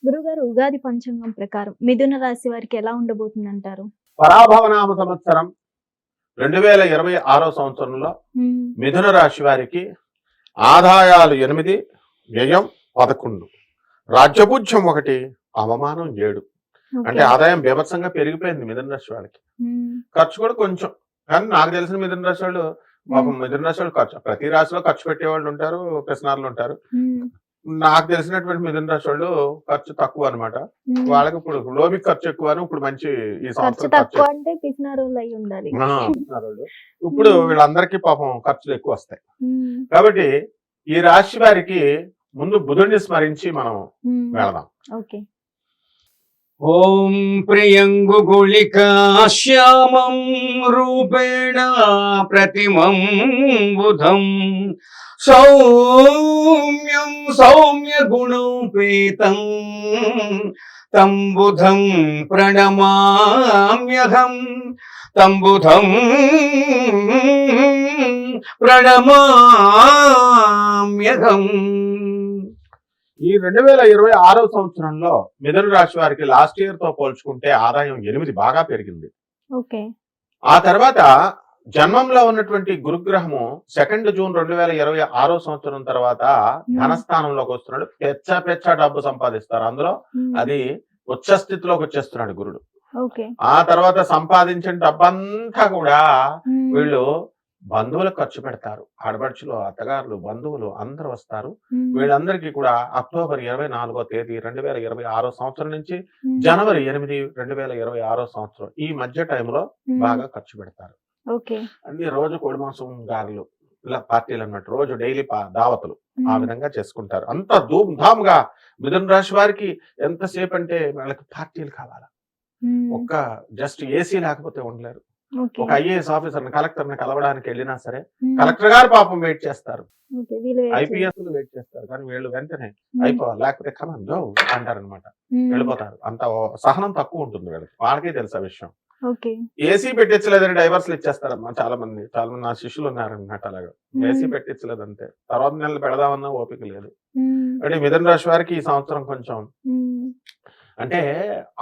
గురుగారు ఉగాది పంచాంగం ప్రకారం మిథున రాశి వారికి ఎలా ఉండబోతుందంటారు? పరాభవనామ సంవత్సరం 2026 సంవత్సరంలో హ్మ్. మిథున రాశి వారికి ఆదాయాలు 8, వ్యయం 11, రాజ్యపూజ్యం 1, అవమానం 7. అంటే ఓకే. ఆదాయం బీభత్సంగా పెరిగిపోయింది మిథున రాశి వాళ్ళకి. హ్మ్. ఖర్చు కూడా కొంచెం. కానీ నాకు తెలిసిన మిథున రాశి వాళ్ళు హ్మ్. పాపం మిథున రాశి వాళ్ళు ప్రతి రాశిలో ఖర్చు పెట్టేవాళ్ళు ఉంటారు, పిసినారులు ఉంటారు. హ్మ్. నాకు తెలిసినటువంటి మిథున రాశి వాళ్ళు ఖర్చు తక్కువ అనమాట. హ్మ్. వాళ్ళకి ఇప్పుడు లోబికి ఖర్చు ఎక్కువ అని ఇప్పుడు మంచి ఈ ఖర్చు సంవత్సరం ఖర్చు తక్కువ అంటే పిసినారోళ్ళయి ఉండాలి. పిసినారోళ్ళు. ఇప్పుడు హ్మ్. వీళ్ళందరికీ పాపం ఖర్చులు ఎక్కువ వస్తాయి. హ్మ్. కాబట్టి ఈ రాశి వారికి ముందు బుధుడిని స్మరించి మనం హ్మ్. వెళదాం. ఓకే. ఓం ప్రియంగుగుళికా శ్యామం రూపేణ ప్రతిమం బుధం సౌమ్యం సౌమ్య గుణోపేతం తం బుధం ప్రణమామ్యహం తం బుధం ప్రణమామ్యహం. ఈ 2026 సంవత్సరంలో మిథున రాశి వారికి లాస్ట్ ఇయర్ తో పోల్చుకుంటే ఆదాయం 8 బాగా పెరిగింది. ఓకే. ఆ తర్వాత జన్మంలో ఉన్నటువంటి గురుగ్రహము 2 జూన్ 2026 సంవత్సరం తర్వాత ధనస్థానంలోకి వస్తున్నాడు. పెచ్చ డబ్బు సంపాదిస్తారు. అందులో హ్మ్. అది ఉచ్చ స్థితిలోకి వచ్చేస్తున్నాడు గురుడు. ఓకే. ఆ తర్వాత సంపాదించిన డబ్బంతా కూడా హ్మ్. వీళ్ళు బంధువులకు ఖర్చు పెడతారు. ఆడపడుచులు, అత్తగారులు, బంధువులు అందరూ వస్తారు. హ్మ్. వీళ్ళందరికీ కూడా అక్టోబర్ 24వ తేదీ 2026 సంవత్సరం నుంచి హ్మ్. జనవరి 8, 2026 సంవత్సరం ఈ మధ్య టైంలో బాగా ఖర్చు పెడతారు. ఓకే. అన్ని రోజు కోడి మాంసం గారెలు ఇలా పార్టీలు అన్నట్టు రోజు డైలీ దావతులు ఆ విధంగా చేసుకుంటారు. అంత ధూమ్ ధామ్ గా మిథున రాశి వారికి ఎంతసేపు అంటే వాళ్ళకి పార్టీలు కావాలా. హ్మ్. ఒక్క జస్ట్ ఏసీ లేకపోతే ఉండలేరు. ఓకే. ఒక ఐఏఎస్ ఆఫీసర్ని కలెక్టర్ని కలవడానికి వెళ్ళినా సరే హ్మ్. కలెక్టర్ గారు పాపం వెయిట్ చేస్తారు. ఓకే. వీళ్ళు వెయిట్ చేయాలి. ఐపీఎస్ వెయిట్ చేస్తారు. కానీ వీళ్ళు వెంటనే హ్మ్. అయిపోవాలి లేకపోతే కమన్ గో అంటారనమాట. హ్మ్. వెళ్ళిపోతారు. అంత సహనం తక్కువ ఉంటుంది వీళ్ళకి. వాళ్ళకే తెలుసు ఆ విషయం. ఓకే. ఏసీ పెట్టించలేదని డైవర్స్లు ఇచ్చేస్తారమ్మా చాలా మంది నా శిష్యులు ఉన్నారన్నమాట అలాగా. ఏసీ హ్మ్. పెట్టించలేదంటే తర్వాత నెలలు పెడదామన్నా ఓపిక లేదు. హ్మ్. అంటే మిథున రాశి వారికి ఈ సంవత్సరం కొంచెం హ్మ్. అంటే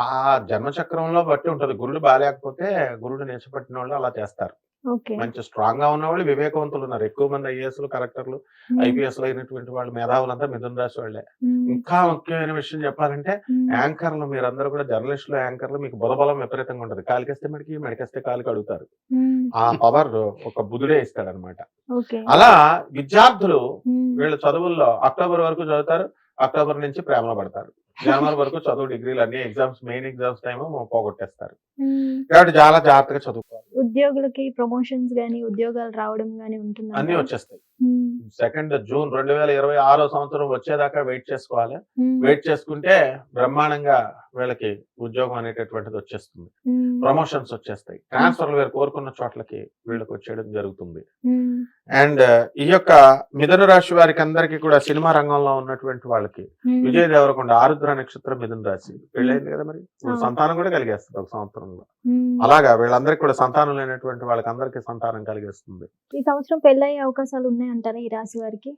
ఆ జన్మచక్రంలో బట్టి ఉంటది. గురుడు బాలేకపోతే గురుడు నీచపట్టిన వాళ్ళు అలా చేస్తారు. ఓకే. మంచి స్ట్రాంగ్ గా ఉన్నవాళ్ళు వివేకవంతులు ఉన్నారు. ఎక్కువ మంది ఐఏఎస్లు, కలెక్టర్లు, హ్మ్. ఐపీఎస్లు అయినటువంటి వాళ్ళు మేధావులంతా మిథున రాశి వాళ్ళే. హ్మ్. ఇంకా ముఖ్యమైన విషయం చెప్పాలంటే హ్మ్. యాంకర్లు మీరందరూ కూడా జర్నలిస్టులు, యాంకర్లు మీకు బుధబలం విపరీతంగా ఉంటది. కాలికేస్తే మడికి, మడికేస్తే కాలికి అడుగుతారు. హ్మ్. ఆ పవర్ ఒక బుధుడే ఇస్తాడనమాట. ఓకే. అలా విద్యార్థులు హ్మ్. వీళ్ళ చదువుల్లో అక్టోబర్ వరకు చదువుతారు. అక్టోబర్ నుంచి ప్రేమలో పడతారు. జనవరి వరకు చదువు డిగ్రీలు అన్ని ఎగ్జామ్స్ మెయిన్ ఎగ్జామ్స్ టైం పోగొట్టేస్తారు. హ్మ్. కాబట్టి చాలా జాగ్రత్తగా చదువుకోవాలి. ఉద్యోగులకి ప్రమోషన్స్ గాని, ఉద్యోగాలు రావడం గాని అన్ని ఉంటుందంటారా? వచ్చేస్తాయి. హ్మ్. 2 జూన్ 2026 సంవత్సరం వచ్చేదాకా వెయిట్ చేసుకోవాలి. హ్మ్. వెయిట్ చేసుకుంటే బ్రహ్మాండంగా వీళ్ళకి ఉద్యోగం అనేటటువంటిది వచ్చేస్తుంది. హ్మ్. ప్రమోషన్స్ వచ్చేస్తాయి. ట్రాన్స్ఫర్లు వీరు కోరుకున్న చోట్లకి వీళ్ళకి వచ్చేయడం జరుగుతుంది. హ్మ్. అండ్ ఈ యొక్క మిథున రాశి వారికి అందరికీ కూడా సినిమా రంగంలో ఉన్నటువంటి వాళ్ళకి హ్మ్. విజయ్ దేవరకొండ ఆరుద్ర నక్షత్రం మిథున రాశి పెళ్ళైంది కదా మరి ఇప్పుడు అవును. సంతానం కూడా కలిగేస్తుంది ఒక సంవత్సరంలో. హ్మ్. అలాగా వీళ్ళందరికీ కూడా సంతానం లేనటువంటి వాళ్ళకి అందరికీ సంతానం కలిగేస్తుంది. ఈ సంవత్సరం పెళ్ళయ్యే అవకాశాలు ఉన్నాయంటారా ఈ రాశి వారికి?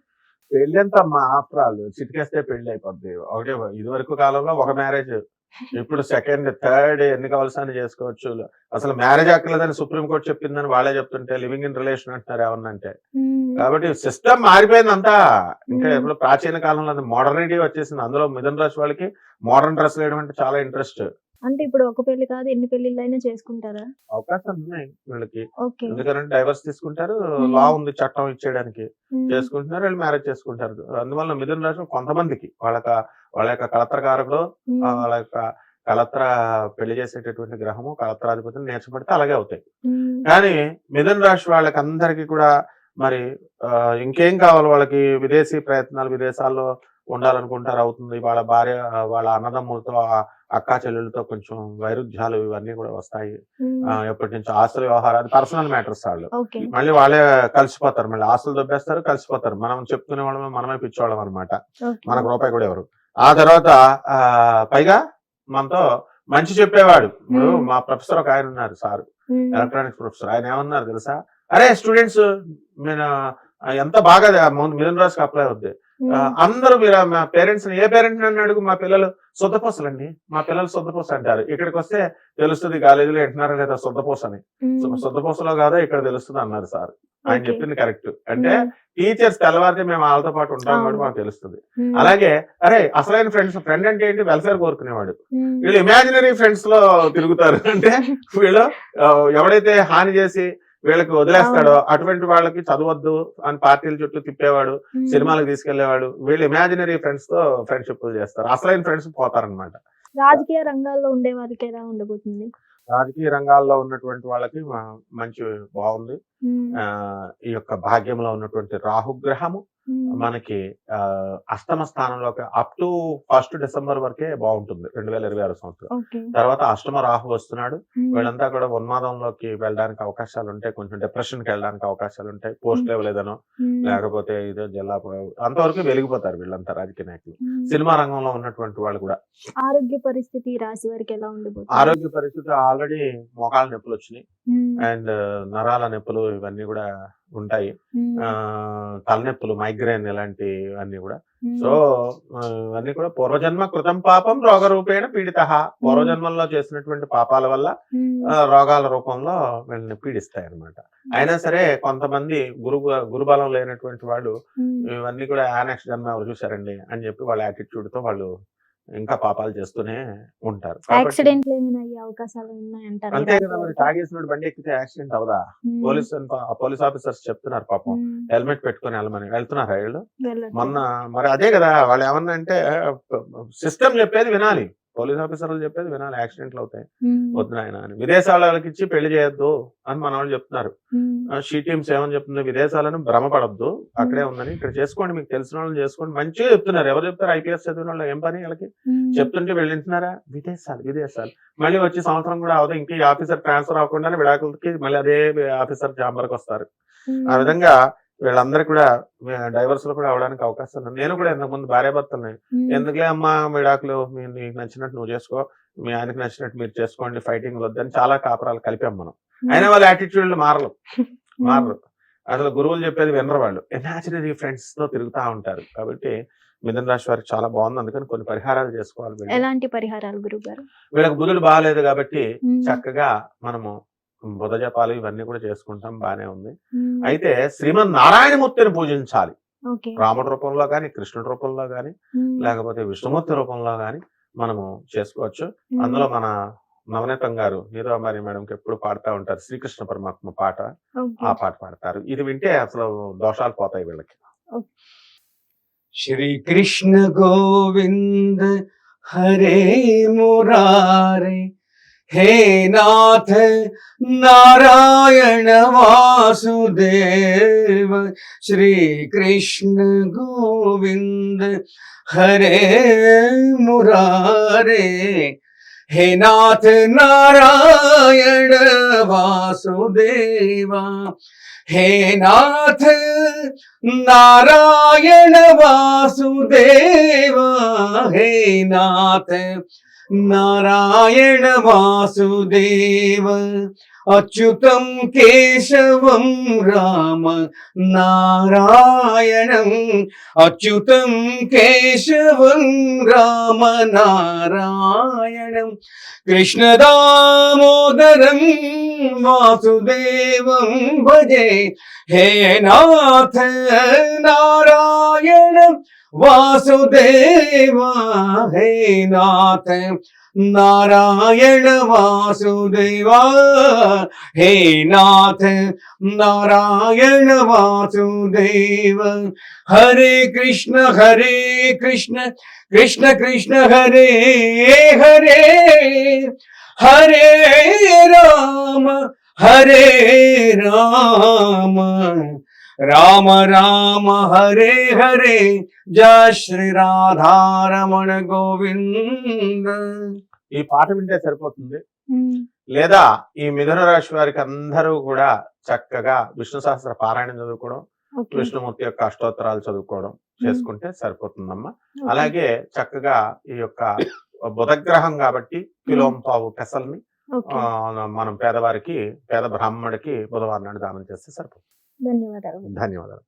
పెళ్లి ఎంత అమ్మా ఆఫ్టర్ ఆల్ చిటికేస్తే పెళ్లి అయిపోద్ది. ఒకటే ఇది వరకు కాలంలో ఒక మ్యారేజ్, ఇప్పుడు సెకండ్, థర్డ్ ఎన్ని కావాల్సిన చేసుకోవచ్చు. అసలు మ్యారేజ్ అక్కర్లేదని సుప్రీం కోర్టు చెప్పిందని వాళ్ళే చెప్తుంటే లివింగ్ ఇన్ రిలేషన్ అంటున్నారు ఏమన్నంటే. హ్మ్. కాబట్టి సిస్టమ్ మారిపోయిందంతా. ఇంకా హ్మ్. ఎప్పుడు ప్రాచీన కాలంలో మోడర్నిటీ వచ్చేసింది. అందులో మిథున రాశి వాళ్ళకి మోడర్న్ డ్రెస్ వేయడం అంటే చాలా ఇంట్రెస్ట్. అంటే ఇప్పుడు ఒక పెళ్లి కాదు ఎన్ని పెళ్ళిళ్ళైనా చేసుకుంటారా? అవకాశాలు ఉన్నాయి వీళ్ళకి. ఓకే. ఎందుకంటే డైవర్స్ తీసుకుంటారు. లా హ్మ్. ఉంది చట్టం ఇచ్చేయడానికి. హ్మ్. చేసుకుంటున్నారు. వీళ్ళు మ్యారేజ్ చేసుకుంటారు. అందువల్ల మిథున రాశి కొంతమందికి వాళ్ళ యొక్క కలత్రకారకుడు హ్మ్. వాళ్ళ యొక్క కలత్ర పెళ్లి చేసేటటువంటి గ్రహము కలత్రాధిపతిని నేర్చబడితే అలాగే అవుతాయి. హ్మ్. కానీ మిథున రాశి వాళ్ళకి అందరికీ కూడా మరి ఇంకేం కావాలి వాళ్ళకి విదేశీ ప్రయత్నాలు విదేశాల్లో ఉండాలనుకుంటారు అవుతుంది. వాళ్ళ భార్య వాళ్ళ అన్నదమ్ములతో అక్కా చెల్లెలతో కొంచెం వైరుధ్యాలు ఇవన్నీ కూడా వస్తాయి. హ్మ్. ఎప్పటి నుంచో ఆస్తుల వ్యవహారాలు పర్సనల్ మ్యాటర్స్ వాళ్ళు. ఓకే. మళ్ళీ వాళ్ళే కలిసిపోతారు. మళ్ళీ ఆస్తులు దొబ్బేస్తారు, కలిసిపోతారు. మనం చెప్పుకునే వాళ్ళమే మనమే పిచ్చోళ్ళం అనమాట. ఓకే. మనకు రూపాయి కూడా ఎవరు. ఆ తర్వాత పైగా మనతో మంచి చెప్పేవాడు. ఇప్పుడు హ్మ్. మా ప్రొఫెసర్ ఒక ఆయన ఉన్నారు సారు. హ్మ్. Electronics professor. ఆయన ఏమన్నారు తెలుసా? అరే స్టూడెంట్స్ నేను ఎంత బాగా ముందు మిథున రాశికి అప్లై అవుద్ది. అందరూ మీరు మా పేరెంట్స్ ఏ పేరెంట్స్ నన్ను అడుగు మా పిల్లలు శుద్ధపూసలండి, మా పిల్లలు శుద్ధపూస అంటారు. ఇక్కడికి వస్తే తెలుస్తుంది కాలేజీలో వింటున్నారా లేదా శుద్ధపూస అని. శుద్ధపూసలో కాదా ఇక్కడ తెలుస్తుంది అన్నారు సార్. ఆయన చెప్పింది కరెక్ట్. అంటే టీచర్స్ తెల్లవారితే మేము వాళ్ళతో పాటు ఉంటాం కూడా మాకు తెలుస్తుంది. అలాగే అరే అసలైన ఫ్రెండ్ అంటే ఏంటి, వెల్ఫేర్ కోరుకునేవాడు. వీళ్ళు ఇమాజినరీ ఫ్రెండ్స్ లో తిరుగుతారు. అంటే వీళ్ళు ఎవడైతే హాని చేసి వీళ్ళకి వదిలేస్తాడో అటువంటి వాళ్ళకి చదవద్దు అని పార్టీల చుట్టూ తిప్పేవాడు, సినిమాలకు తీసుకెళ్లేవాడు. వీళ్ళు ఇమాజినరీ ఫ్రెండ్స్ తో ఫ్రెండ్షిప్ చేస్తారు. అసలైన ఫ్రెండ్స్ పోతారనమాట. రాజకీయ రంగాల్లో ఉండే వారికి ఎలా ఉండబోతుంది? రాజకీయ రంగాల్లో ఉన్నటువంటి వాళ్ళకి మంచి బాగుంది. ఈ యొక్క భాగ్యంలో ఉన్నటువంటి రాహుగ్రహము మనకి అష్టమ స్థానంలోకి అప్ టు 1 డిసెంబర్ వరకే బాగుంటుంది 2026 సంవత్సరం. తర్వాత అష్టమ రాహు వస్తున్నాడు. వీళ్ళంతా కూడా ఉన్మాదంలోకి వెళ్ళడానికి అవకాశాలు ఉంటాయి, కొంచెం డిప్రెషన్ కి వెళ్ళడానికి అవకాశాలు ఉంటాయి. పోస్ట్ లెవెల్ ఏదనో లేకపోతే ఇదో జిల్లా అంతవరకు వెలిగిపోతారు వీళ్ళంతా రాజకీయ నాయకులు. సినిమా రంగంలో ఉన్నటువంటి వాళ్ళు కూడా. ఆరోగ్య పరిస్థితి రాశి వారికి ఎలా ఉండబోతుంది? ఆరోగ్య పరిస్థితి ఆల్రెడీ మోకాళ్ళ నొప్పులు వచ్చినాయి అండ్ నరాల నొప్పులు ఇవన్నీ కూడా ఉంటాయి. తలనొప్పులు, మైగ్రేన్ ఇలాంటివన్నీ కూడా. సో ఇవన్నీ కూడా పూర్వజన్మ కృతం పాపం రోగ రూపేణ పీడిత. పూర్వజన్మల్లో చేసినటువంటి పాపాల వల్ల రోగాల రూపంలో వీళ్ళని పీడిస్తాయి అనమాట. అయినా సరే కొంతమంది గురుబలం లేనటువంటి వాళ్ళు ఇవన్నీ కూడా యానెక్స్ జన్మ ఎవరు చూసారండి అని చెప్పి వాళ్ళ యాటిట్యూడ్ తో వాళ్ళు ఇంకా పాపాలు చేస్తూనే ఉంటారు. యాక్సిడెంట్లు ఏమైనా అయ్యే అవకాశాలు ఉన్నాయంటారు? అంతే కదా, మరి తాగేసినోడు బండి ఎక్కితే యాక్సిడెంట్ అవదా? పోలీస్ ఆఫీసర్స్ చెప్తున్నారు పాపం హెల్మెట్ పెట్టుకుని వెళ్ళమని. వెళ్తున్నారా వీళ్ళు? మొన్న మరి అదే కదా వాళ్ళు ఏమన్నా అంటే సిస్టమ్ చెప్పేది వినాలి, పోలీస్ ఆఫీసర్లు చెప్పేది వినాలి. యాక్సిడెంట్లు అవుతాయి వద్దు ఆయన అని. విదేశాలకు ఇచ్చి పెళ్లి చేయొద్దు అని మన వాళ్ళు చెప్తున్నారు. షీ టీమ్స్ ఏమని చెప్తుంది, విదేశాలను భ్రమపడద్దు, అక్కడే ఉందని, ఇక్కడ చేసుకోండి, మీకు తెలిసిన వాళ్ళని చేసుకోండి. మంచిగా చెప్తున్నారు. ఎవరు చెప్తారు? ఐపీఎస్ చదివిన వాళ్ళు. ఏం పని వాళ్ళకి? చెప్తుంటే వీళ్ళు వింటున్నారా? విదేశాలు మళ్ళీ వచ్చి సంవత్సరం కూడా అవదు, ఇంక ఈ ఆఫీసర్ ట్రాన్స్ఫర్ అవ్వకుండానే విడాకులకి మళ్ళీ అదే ఆఫీసర్ ఛాంబర్కి వస్తారు. ఆ విధంగా వీళ్ళందరూ కూడా డైవర్స్ లో కూడా అవడానికి అవకాశం ఉంది. నేను కూడా ఇంతకుముందు భార్యాభర్తల్ని ఎందుకులే అమ్మా విడాకులు, నీకు నచ్చినట్టు నువ్వు చేసుకో, మీ ఆయనకు నచ్చినట్టు మీరు చేసుకోండి, ఫైటింగ్ వద్దని చాలా కాపురాలు కలిపాం మనం. అయినా వాళ్ళ యాటిట్యూడ్లు మారరు. అసలు గురువులు చెప్పేది వినరు. వాళ్ళు ఇమాజినరీ ఫ్రెండ్స్ తో తిరుగుతూ ఉంటారు. కాబట్టి మిథున రాశి వారికి చాలా బాగుంది. అందుకని కొన్ని పరిహారాలు చేసుకోవాలి. ఎలాంటి పరిహారాలు గురువు గారు? వీళ్ళకి బుధుడు బాగాలేదు కాబట్టి చక్కగా మనము బుధ జపాలు ఇవన్నీ కూడా చేసుకుంటాం, బానే ఉంది. అయితే శ్రీమన్ నారాయణమూర్తిని పూజించాలి. రాముడి రూపంలో గాని, కృష్ణుడి రూపంలో గాని, లేకపోతే విష్ణుమూర్తి రూపంలో గాని మనము చేసుకోవచ్చు. అందులో మన నవనీతం గారు నీరవమారి మేడంకి ఎప్పుడు పాడుతూ ఉంటారు శ్రీకృష్ణ పరమాత్మ పాట. ఆ పాట పాడతారు. ఇది వింటే అసలు దోషాలు పోతాయి వీళ్ళకి. శ్రీకృష్ణ గోవింద హరే మురారే, हे नाथ नारायण वासुदेव, श्री कृष्ण गोविंद हरे मुरारे, हे नाथ नारायण वासुदेव, हे नाथ नारायण वासुदेव, हे नाथ नारायण वासुदेव, अच्युतं केशवं राम नारायणम्, अच्युतं केशवं राम नारायणम्, कृष्ण दामोदरं वासुदेवं भजे, हे नाथ नारायण वासुदेव, हे नाथ नारायण वासुदेव, हे नाथ नारायण वासुदेव। हरे कृष्ण कृष्ण कृष्ण हरे हरे, हरे राम राम राम हरे हरे, जय श्री రాధారమణ గోవింద. ఈ పాట వింటే సరిపోతుంది. లేదా ఈ మిథున రాశి వారికి అందరూ కూడా చక్కగా విష్ణు సహస్ర పారాయణం చదువుకోవడం, విష్ణుమూర్తి యొక్క అష్టోత్తరాలు చదువుకోవడం చేసుకుంటే సరిపోతుందమ్మా. అలాగే చక్కగా ఈ యొక్క బుధగ్రహం కాబట్టి కిలోంపావు పెసల్ని మనం పేదవారికి, పేద బ్రాహ్మణుడికి బుధవారం నాడు దానం చేస్తే సరిపోతుంది. ధన్యవాదాలు. ధన్యవాదాలు.